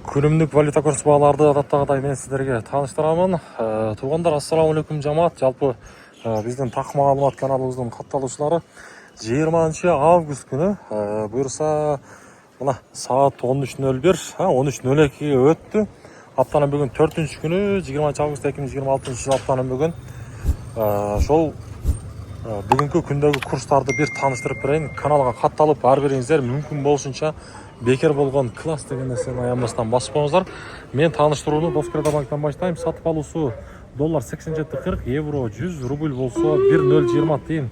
Күнүмдүк валюта курс бааларды адаттагыдай мен сиздерге тааныштырамын. Туугандар, ассаламу алейкум жамаат. Жалпы биздин так маалымат каналыбыздын катталуучулары 20 август күнү буюрса мына саат 13:01, 13:02 өттү. Аптанын бүгүн 4-күнү 20 август 2026 жыл аптанын бүгүн. Ошол бүгүнкү күндөгү курстарды бир тааныштырып берейин. Каналга катталып ар бириңиздер мүмкүн болушунча бекер болгон класс деген нерсени аянбастан басып коюңуздар. Мен тааныштырууну Доскредобанктан баштайм. Сатып алуусу доллар 87.40, евро 100, рубль болсо 1.020 тыйын.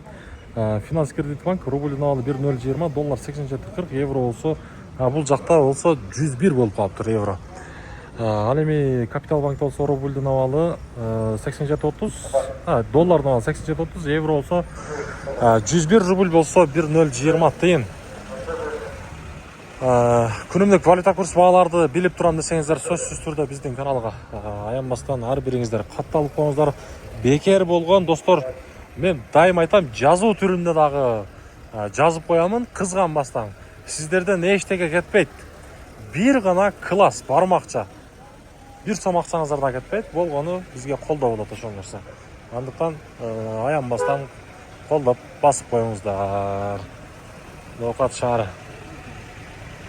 Финанс кредит банк рубль абалы 1.020, доллар 87.40, евро болсо бул жакта болсо 101 болуп калыптыр евро. Ал эми Капитал банк болсо рубльдин абалы 87.30, доллардын абалы 87.30, евро болсо 101, рубль болсо 1.020 тыйын. Күнүмдүк валюта курс бааларды билип турам десеңиздер, сөзсүз түрдө биздин каналга аянбастан ар бириңиздер катталып коюңуздар. Бекер болгон достор, мен дайым айтам, жазуу түрүндө дагы жазып коямын, кызганбастан. Сиздерден эчтеке кетпейт. Бир гана класс бармакча. Бир сом акчаңыздар да кетпейт. Болгону бизге колдоо болот ошол нерсе. Андыктан аянбастан колдоп басып коюңуздар. Доокат шаары.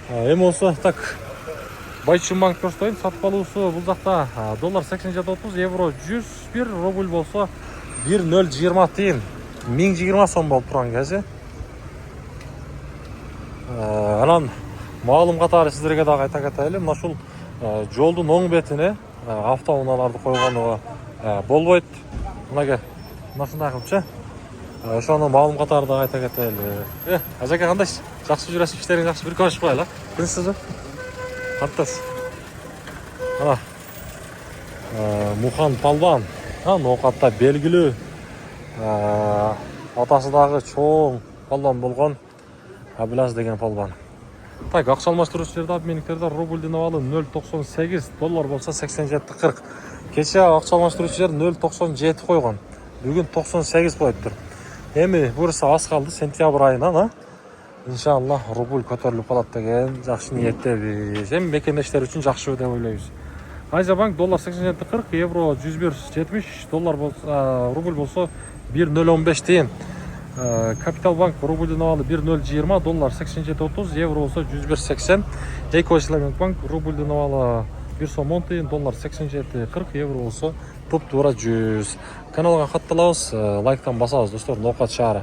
Эми болсо так Байчун банк көрсөтөйүн. Сатып алуусу бул жакта доллар 87.30, евро 101, рубль болсо 1.020 тыйын. 1020 сом болуп турган кези. Анан маалым катары сиздерге дагы айта кетели. Мына ушул жолдун оң бетине автоунааларды койгонго болбойт. Мынага ушундай кылыпчы. Ошону маалым катары дагы айта кетели. Ажаке кандайсыз? Жакшы жүрөсүз, иштериң жакшы, бир көрүшүп коелу. Кырсызбы? Каттас. Ана Мухан Палбан, ноокатта белгилүү, атасы дагы чоң палбан болгон Абилаз деген палбан. Так, акча алмаштыруучуларда обменниктерде рубльдин абалы 0.98, доллар болсо 87.40. Кече акча алмаштыруучулар 0.97 койгон. Бүгүн 98 коюптур. Эми буюрса аз калды, сентябрь айынан, иншалла рубль көтөрүлүп калат деген жакшы ниеттебиз. Эми мекендештер үчүн жакшы деп ойлойбуз. Азия банк доллар 87.40, евро 101.70, доллар болсо рубль болсо 1.015 тыйын. Капитал банк рубльдин абалы 1.020, доллар 87.30, евро болсо 101.80. Экоисламик банк рубльдин абалы 1 сом 10 тыйын, доллар 87.40, евро болсо туп-туура 100. Каналга катталабыз, лайктан басабыз достор, ноокат шаары.